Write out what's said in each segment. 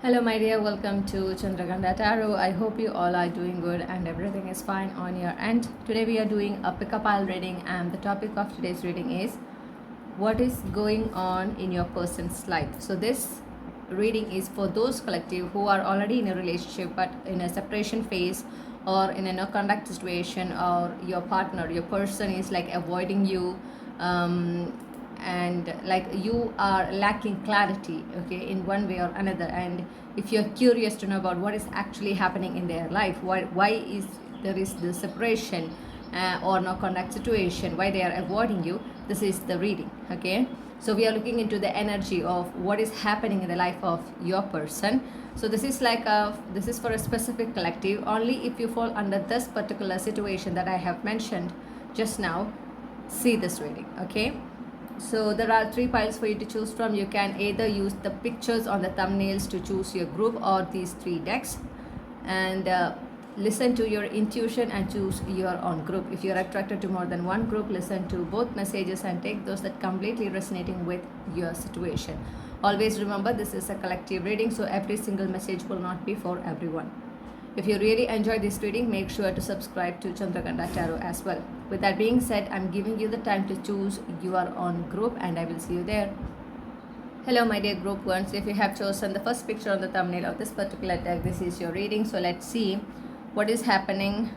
Hello, my dear. Welcome to Chandraghanta Tarot. I hope you all are doing good and everything is fine on your end. Today, we are doing a pick a pile reading, and the topic of today's reading is what is going on in your person's life. So, this reading is for those collective who are already in a relationship but in a separation phase or in a no contact situation, or your partner, your person is like avoiding you. And like you are lacking clarity, okay, in one way or another, and if you're curious to know about what is actually happening in their life, why is there is the separation or no contact situation, why they are avoiding you, this is the reading. Okay, so we are looking into the energy of what is happening in the life of your person. So this is this is for a specific collective. Only if you fall under this particular situation that I have mentioned just now, see this reading. Okay, so there are 3 piles for you to choose from. You can either use the pictures on the thumbnails to choose your group, or these 3 decks, and listen to your intuition and choose your own group. If you're attracted to more than one group, listen to both messages and take those that completely resonating with your situation. Always remember, this is a collective reading, so every single message will not be for everyone. If you really enjoy this reading, make sure to subscribe to Chandraghanta Tarot as well. With that being said, I'm giving you the time to choose your own group, and I will see you there. Hello, my dear group ones. If you have chosen the first picture on the thumbnail of this particular deck, this is your reading. So let's see what is happening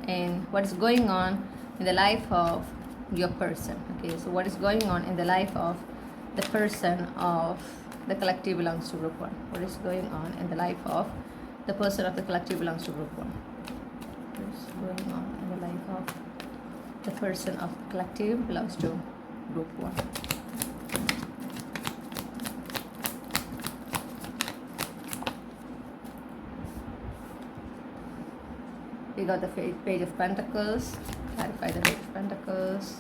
and what is going on in the life of your person. Okay, so what is going on in the life of the person of the collective belongs to group 1. What is going on in the life of the person of the collective belongs to group 1. What is going on in the life of the person of the collective belongs to group 1. We got the Page of Pentacles. Clarify the Page of Pentacles.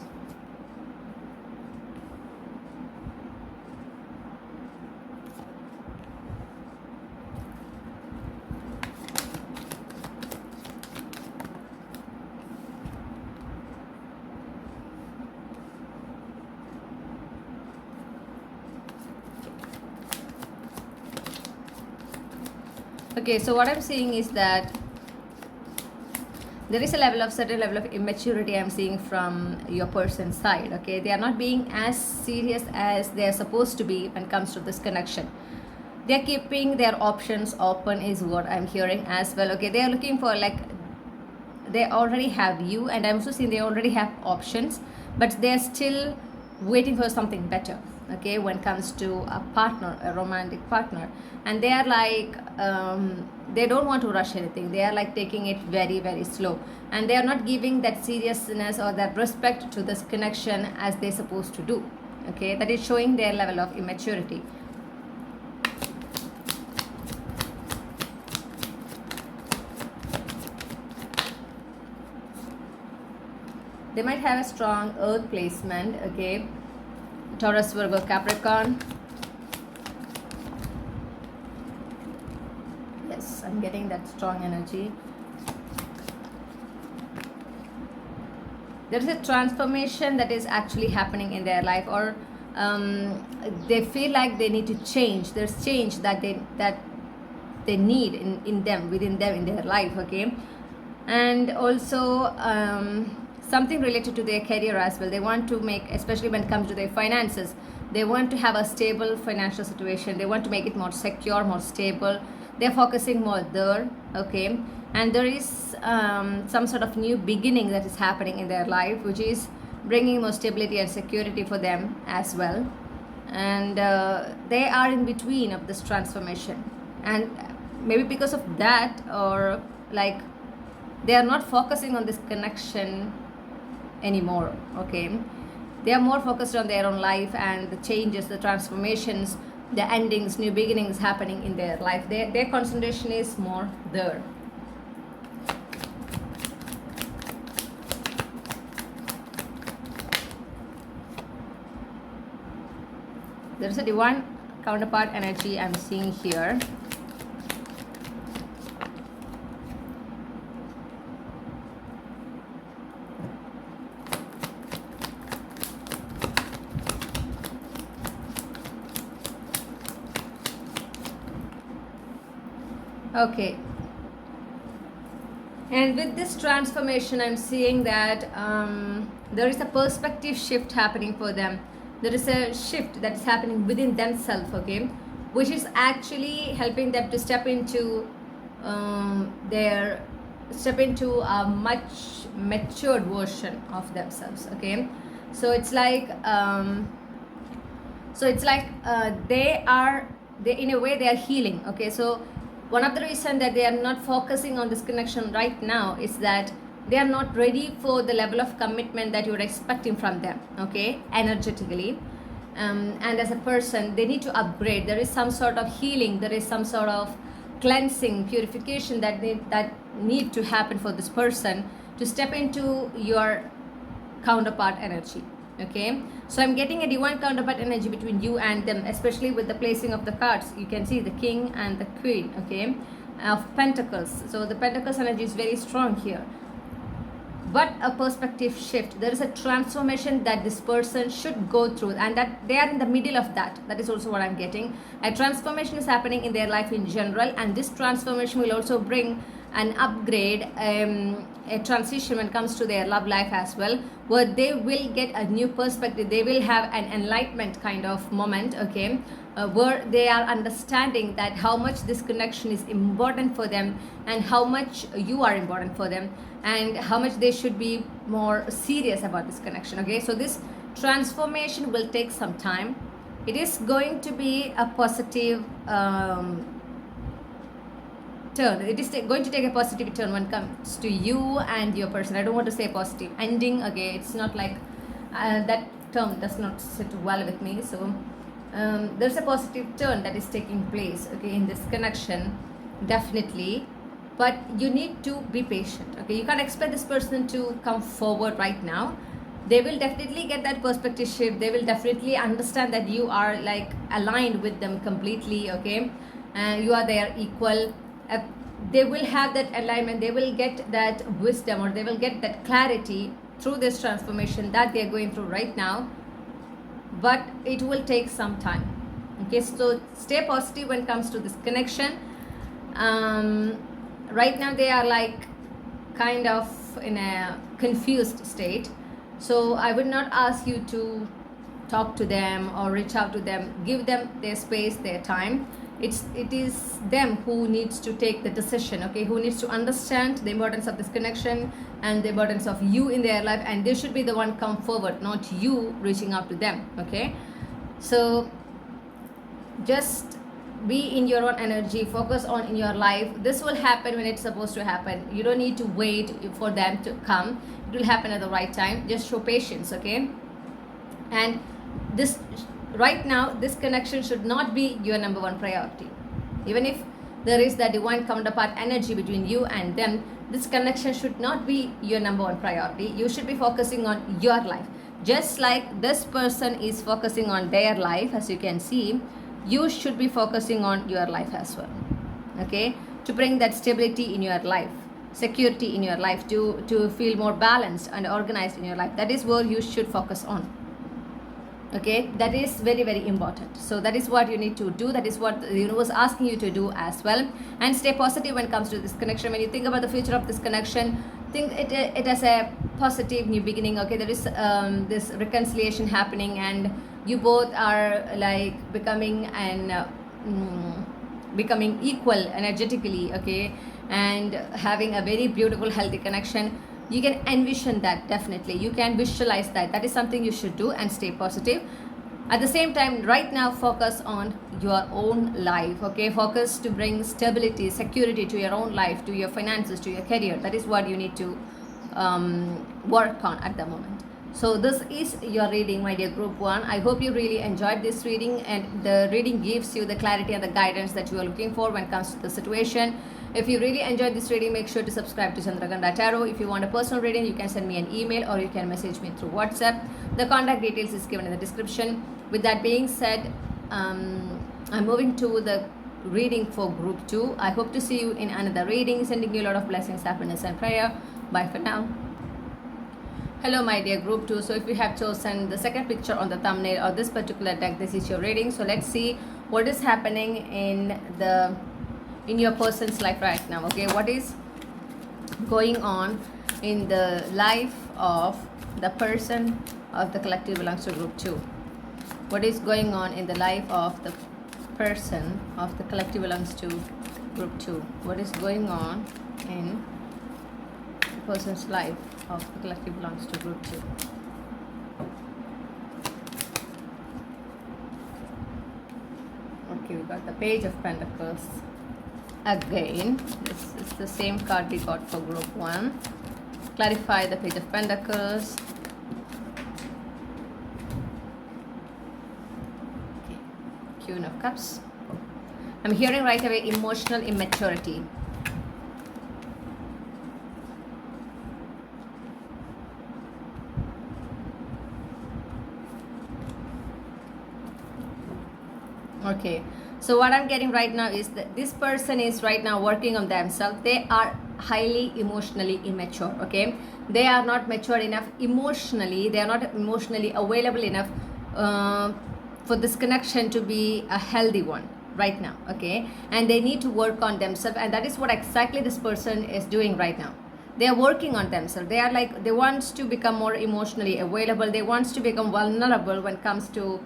Okay, so what I'm seeing is that there is a certain level of immaturity I'm seeing from your person's side. Okay, they are not being as serious as they are supposed to be when it comes to this connection. They are keeping their options open is what I'm hearing as well. Okay, they are looking for, like, they already have you, and I'm also seeing they already have options, but they are still waiting for something better. Okay, when it comes to a partner, a romantic partner, and they are like they don't want to rush anything. They are like taking it very, very slow, and they are not giving that seriousness or that respect to this connection as they're supposed to do. Okay, that is showing their level of immaturity. They might have a strong earth placement. Okay, Taurus, Virgo, Capricorn. Yes, I'm getting that strong energy. There is a transformation that is actually happening in their life, or they feel like they need to change. There's change that they need in them, within them, in their life. Okay, and also something related to their career as well. They want to make, especially when it comes to their finances, they want to have a stable financial situation. They want to make it more secure, more stable. They're focusing more there. Okay, and there is some sort of new beginning that is happening in their life, which is bringing more stability and security for them as well. And they are in between of this transformation, and maybe because of that, or like they are not focusing on this connection anymore. Okay, they are more focused on their own life and the changes, the transformations, the endings, new beginnings happening in their life. Their concentration is more there. There's a divine counterpart energy I'm seeing here. Okay. And with this transformation, I'm seeing that there is a perspective shift happening for them. There is a shift that is happening within themselves, okay, which is actually helping them to their step into a much matured version of themselves, okay. So it's like they in a way they are healing, okay. So one of the reasons that they are not focusing on this connection right now is that they are not ready for the level of commitment that you are expecting from them, okay, energetically. And as a person, they need to upgrade. There is some sort of healing, there is some sort of cleansing, purification that need to happen for this person to step into your counterpart energy, okay. So I'm getting a divine counterpart energy between you and them, especially with the placing of the cards. You can see the king and the queen, okay, of pentacles. So the pentacles energy is very strong here, but a perspective shift. There is a transformation that this person should go through, and that they are in the middle of that. That is also what I'm getting. A transformation is happening in their life in general, and this transformation will also bring an upgrade, a transition when it comes to their love life as well, where they will get a new perspective. They will have an enlightenment kind of moment, okay, where they are understanding that how much this connection is important for them, and how much you are important for them, and how much they should be more serious about this connection, okay. So this transformation will take some time. It is going to be a positive turn. It is going to take a positive turn when it comes to you and your person. I don't want to say positive ending, okay. It's not like that term does not sit well with me. So there's a positive turn that is taking place, okay, in this connection, definitely. But you need to be patient, okay. You can't expect this person to come forward right now. They will definitely get that perspective shift. They will definitely understand that you are like aligned with them completely, okay, and you are their equal. They will have that alignment. They will get that wisdom, or they will get that clarity through this transformation that they are going through right now, but it will take some time, okay. So stay positive when it comes to this connection. Right now they are like kind of in a confused state, so I would not ask you to talk to them or reach out to them. Give them their space, their time. It is them who needs to take the decision, okay, who needs to understand the importance of this connection and the importance of you in their life, and they should be the one come forward, not you reaching out to them, okay. So just be in your own energy, focus on in your life. This will happen when it's supposed to happen. You don't need to wait for them to come. It will happen at the right time. Just show patience, okay. And this right now, this connection should not be your number one priority. Even if there is that divine counterpart energy between you and them, this connection should not be your number one priority. You should be focusing on your life. Just like this person is focusing on their life, as you can see, you should be focusing on your life as well, okay, to bring that stability in your life, security in your life, to feel more balanced and organized in your life. That is where you should focus on, okay. That is very, very important. So that is what you need to do. That is what the universe is asking you to do as well. And stay positive when it comes to this connection. When you think about the future of this connection, think it as a positive new beginning, okay. There is this reconciliation happening, and you both are like becoming equal energetically, okay, and having a very beautiful healthy connection. You can envision that, definitely you can visualize that. That is something you should do, and stay positive. At the same time, right now focus on your own life, okay. Focus to bring stability, security to your own life, to your finances, to your career. That is what you need to work on at the moment. So this is your reading, my dear group 1. I hope you really enjoyed this reading, and the reading gives you the clarity and the guidance that you are looking for when it comes to the situation. If you really enjoyed this reading, make sure to subscribe to Chandraghanta Tarot. If you want a personal reading, you can send me an email, or you can message me through WhatsApp. The contact details is given in the description. With that being said, I'm moving to the reading for group 2. I hope to see you in another reading. Sending you a lot of blessings, happiness and prayer. Bye for now. Hello my dear group 2. So if you have chosen the second picture on the thumbnail or this particular deck, this is your reading. So let's see what is happening in the in your person's life right now. Okay, what is going on in the life of the person of the collective belongs to group 2? What is going on in the life of the person of the collective belongs to group 2? What is going on in the person's life of the collective belongs to group 2? Okay, we got the Page of Pentacles. Again, this is the same card we got for group 1. Clarify the Page of Pentacles. Okay. Queen of Cups. I'm hearing right away emotional immaturity. Okay, so what I'm getting right now is that this person is right now working on themselves. They are highly emotionally immature. Okay, they are not mature enough emotionally. They are not emotionally available enough for this connection to be a healthy one right now. Okay, and they need to work on themselves, and that is what exactly this person is doing right now. They are working on themselves. They are like, they want to become more emotionally available. They want to become vulnerable when it comes to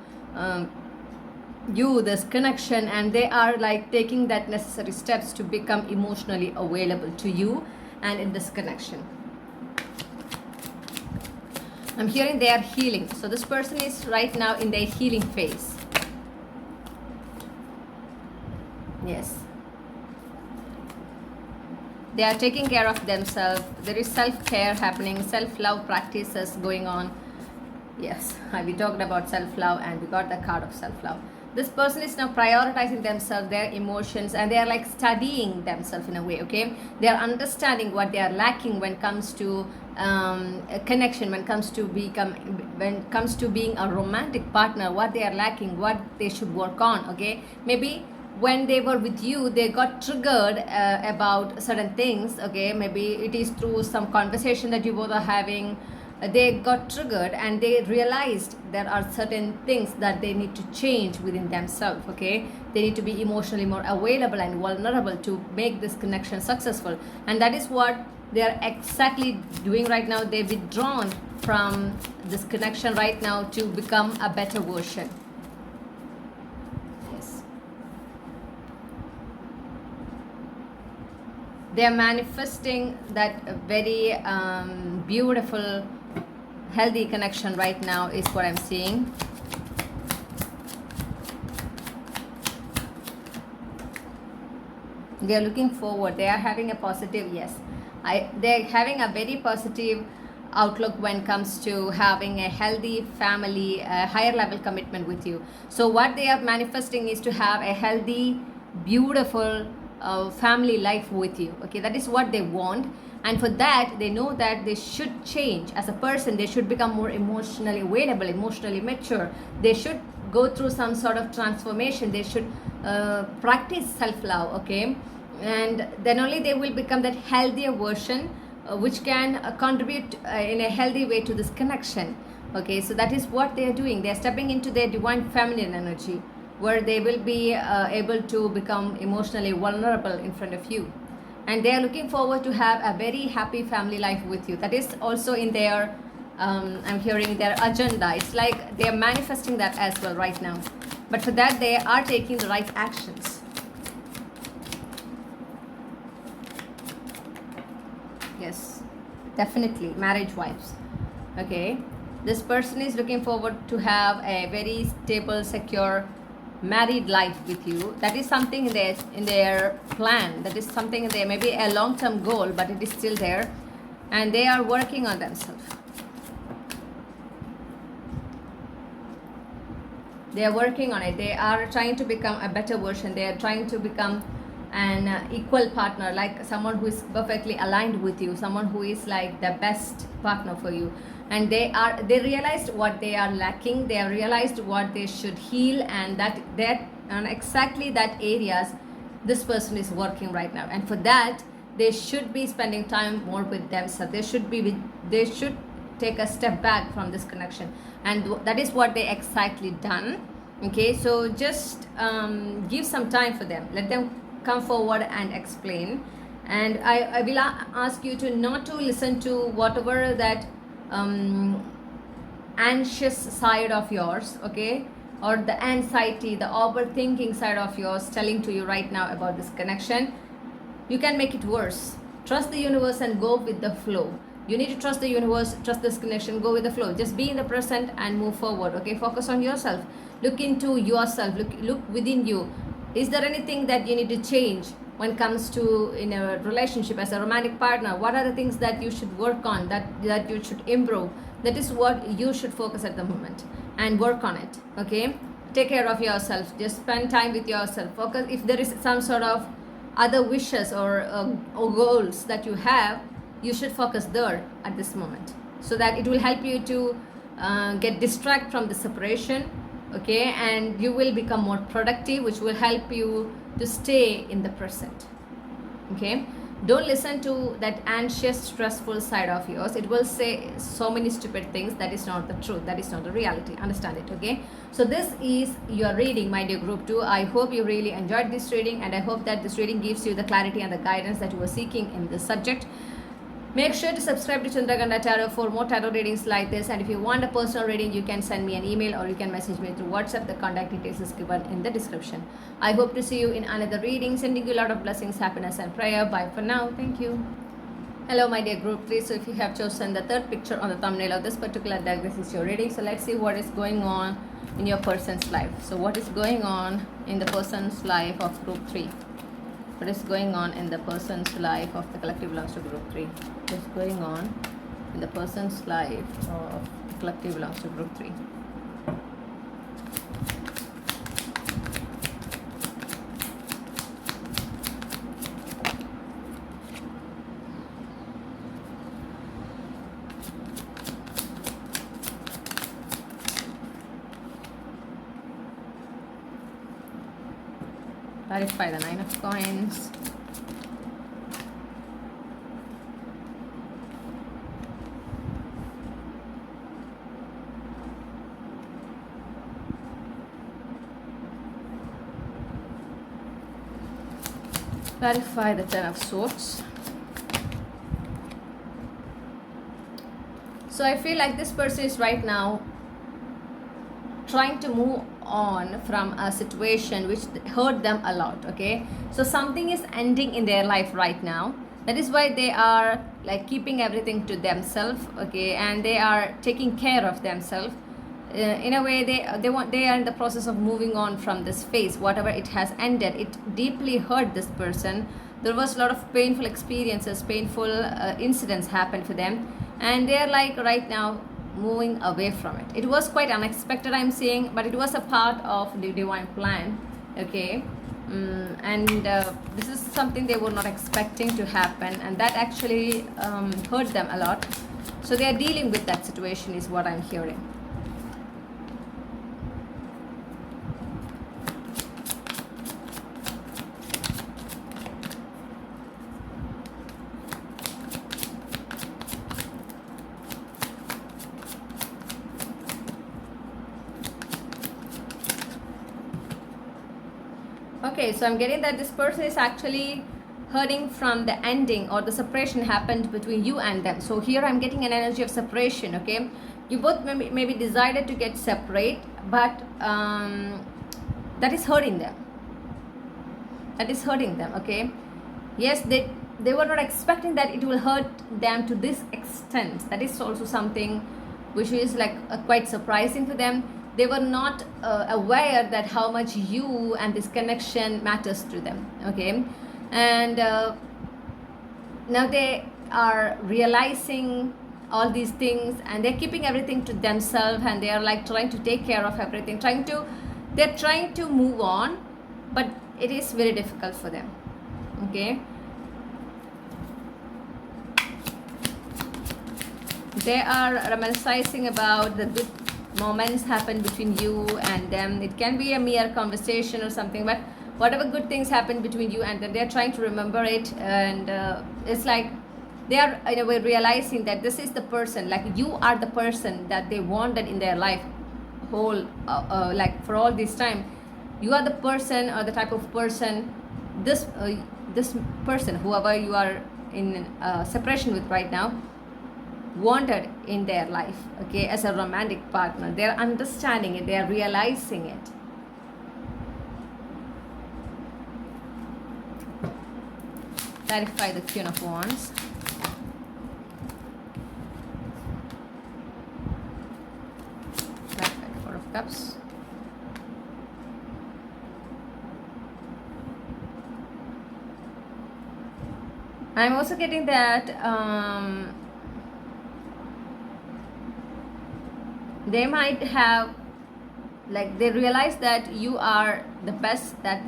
this connection, and they are like taking that necessary steps to become emotionally available to you and in this connection. I'm hearing they are healing. So this person is right now in their healing phase. Yes, they are taking care of themselves. There is self-care happening, self-love practices going on. Yes, we talked about self-love and we got the card of self-love. This person is now prioritizing themselves, their emotions, and they are like studying themselves in a way. Okay, they are understanding what they are lacking when it comes to a connection, when it comes to being a romantic partner, what they are lacking, what they should work on. Okay, maybe when they were with you, they got triggered about certain things. Okay, maybe it is through some conversation that you both are having. They got triggered and they realized there are certain things that they need to change within themselves. Okay, they need to be emotionally more available and vulnerable to make this connection successful, and that is what they are exactly doing right now. They've withdrawn from this connection right now to become a better version. Yes, they are manifesting that very beautiful healthy connection right now is what I'm seeing. They are looking forward. They are having a positive, yes, they're having a very positive outlook when it comes to having a healthy family, a higher level commitment with you. So what they are manifesting is to have a healthy, beautiful family life with you. Okay, that is what they want. And for that, they know that they should change as a person. They should become more emotionally available, emotionally mature. They should go through some sort of transformation. They should practice self-love, okay? And then only they will become that healthier version which can contribute in a healthy way to this connection. Okay, so that is what they are doing. They are stepping into their divine feminine energy, where they will be able to become emotionally vulnerable in front of you. And they are looking forward to have a very happy family life with you. That is also in their, I'm hearing their agenda. It's like they are manifesting that as well right now. But for that, they are taking the right actions. Yes, definitely, marriage wives. Okay, this person is looking forward to have a very stable, secure married life with you. That is something in their plan. That is something in their maybe a long-term goal, but it is still there, and they are working on themselves. They are working on it. They are trying to become a better version. They are trying to become an equal partner, like someone who is perfectly aligned with you, someone who is like the best partner for you. And they realized what they are lacking. They have realized what they should heal, and that and exactly that areas this person is working right now. And for that, they should be spending time more with themselves. They should take a step back from this connection, and that is what they exactly done. Okay, so just give some time for them. Let them come forward and explain. And I will ask you to not to listen to whatever that anxious side of yours, okay, or the anxiety, the overthinking side of yours telling to you right now about this connection. You can make it worse. Trust the universe and go with the flow. You need to trust the universe, trust this connection, go with the flow. Just be in the present and move forward, okay? Focus on yourself. Look into yourself. Look within you. Is there anything that you need to change when it comes to in a relationship as a romantic partner? What are the things that you should work on, that you should improve? That is what you should focus at the moment and work on it, okay? Take care of yourself. Just spend time with yourself. Focus. If there is some sort of other wishes or goals that you have, you should focus there at this moment, so that it will help you to get distracted from the separation, okay, and you will become more productive, which will help you to stay in the present, okay? Don't listen to that anxious, stressful side of yours. It will say so many stupid things. That is not the truth. That is not the reality. Understand it, okay? So this is your reading, my dear group 2. I hope you really enjoyed this reading, and I hope that this reading gives you the clarity and the guidance that you were seeking in this subject. Make sure to subscribe to Chandraghanta Tarot for more tarot readings like this. And if you want a personal reading, you can send me an email or you can message me through WhatsApp. The contact details is given in the description. I hope to see you in another reading. Sending you a lot of blessings, happiness and prayer. Bye for now. Thank you. Hello, my dear group 3. So if you have chosen the third picture on the thumbnail of this particular deck, this is your reading. So let's see what is going on in your person's life. So what is going on in the person's life of group 3? What is going on in the person's life of the collective belongs to group 3? What is going on in the person's life of the collective belongs to group 3? Clarify the 9 of coins. Clarify the 10 of swords. So I feel like this person is right now trying to move on from a situation which hurt them a lot, okay? So something is ending in their life right now. That is why they are like keeping everything to themselves, okay? And they are taking care of themselves. In a way, they are in the process of moving on from this phase. Whatever it has ended, it deeply hurt this person. There was a lot of painful experiences, painful incidents happened for them, and they are like right now moving away from it. It was quite unexpected, I'm saying, but it was a part of the divine plan, okay? This is something they were not expecting to happen, and that actually hurt them a lot. So they are dealing with that situation is what I'm hearing. Okay, so I'm getting that this person is actually hurting from the ending or the separation happened between you and them. So here I'm getting an energy of separation, okay? You both maybe decided to get separate, but that is hurting them. That is hurting them, okay? Yes, they were not expecting that it will hurt them to this extent. That is also something which is like quite surprising for them. They were not aware that how much you and this connection matters to them, okay? And now they are realizing all these things, and they're keeping everything to themselves, and they are like trying to take care of everything, they're trying to move on, but it is very difficult for them, okay? They are reminiscing about the good moments happen between you and them. It can be a mere conversation or something, but whatever good things happen between you and them, they're trying to remember it. And it's like they are in a way realizing that this is the person, like you are the person that they wanted in their life whole like for all this time. You are the person or the type of person this person, whoever you are in separation with right now, wanted in their life, okay, as a romantic partner. They're understanding it, they're realizing it. Clarify the Queen of Wands. Clarify the Four of Cups. I'm also getting that they might have, like, they realize that you are the best that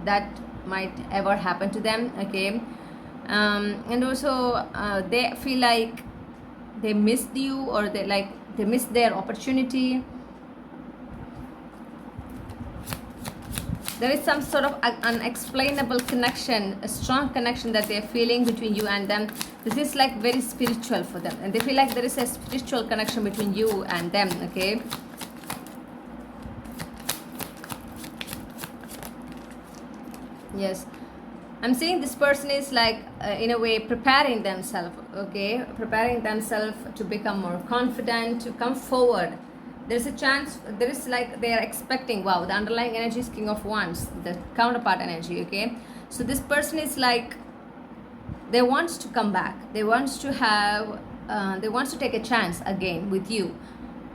that might ever happen to them, okay. And also they feel like they missed you, or they missed their opportunity. There is some sort of unexplainable connection, a strong connection that they're feeling between you and them. This is like very spiritual for them, and they feel like there is a spiritual connection between you and them, okay. Yes, I'm seeing this person is like in a way preparing themselves, okay, preparing themselves to become more confident, to come forward. There's a chance, there is like they are expecting, wow, the underlying energy is King of Wands, the counterpart energy, okay. So this person is like, they want to come back, they want to have they want to take a chance again with you,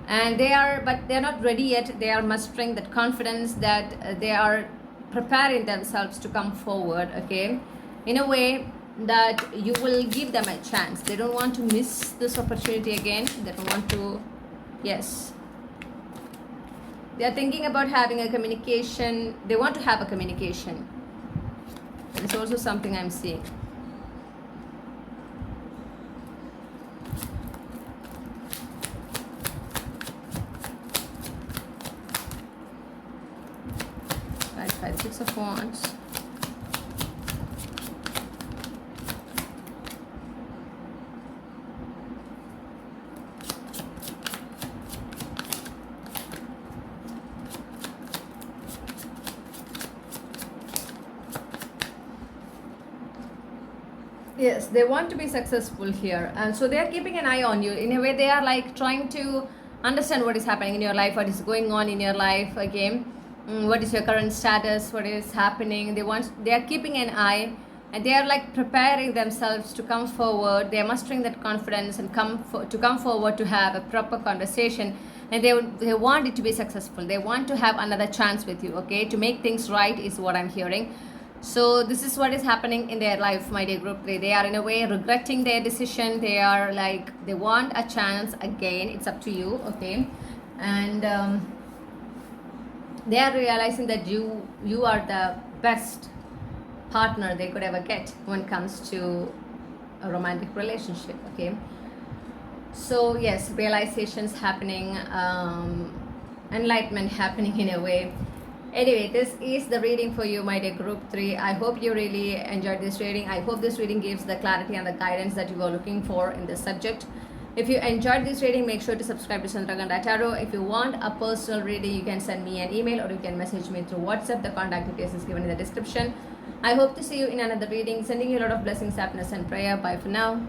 and but they're not ready yet. They are mustering that confidence, that they are preparing themselves to come forward, okay, in a way that you will give them a chance. They don't want to miss this opportunity again. They don't want to, yes, they are thinking about having a communication. They want to have a communication. That is also something I'm seeing. Right, Six of Wands. Yes, they want to be successful here, and so they are keeping an eye on you. In a way, they are like trying to understand what is happening in your life, what is going on in your life, okay. What is your current status, what is happening. They are keeping an eye, and they are like preparing themselves to come forward. They are mustering that confidence and come forward to have a proper conversation, and they want it to be successful. They want to have another chance with you, okay, to make things right is what I'm hearing. So this is what is happening in their life, my dear group 3. They are in a way regretting their decision. They are like, they want a chance again. It's up to you, okay. And they are realizing that you are the best partner they could ever get when it comes to a romantic relationship, okay. So yes, realizations happening, enlightenment happening in a way. Anyway, this is the reading for you, my dear group 3. I hope you really enjoyed this reading. I hope this reading gives the clarity and the guidance that you were looking for in this subject. If you enjoyed this reading, make sure to subscribe to Chandraghanta Tarot. If you want a personal reading, you can send me an email, or you can message me through WhatsApp. The contact details is given in the description. I hope to see you in another reading. Sending you a lot of blessings, happiness and prayer. Bye for now.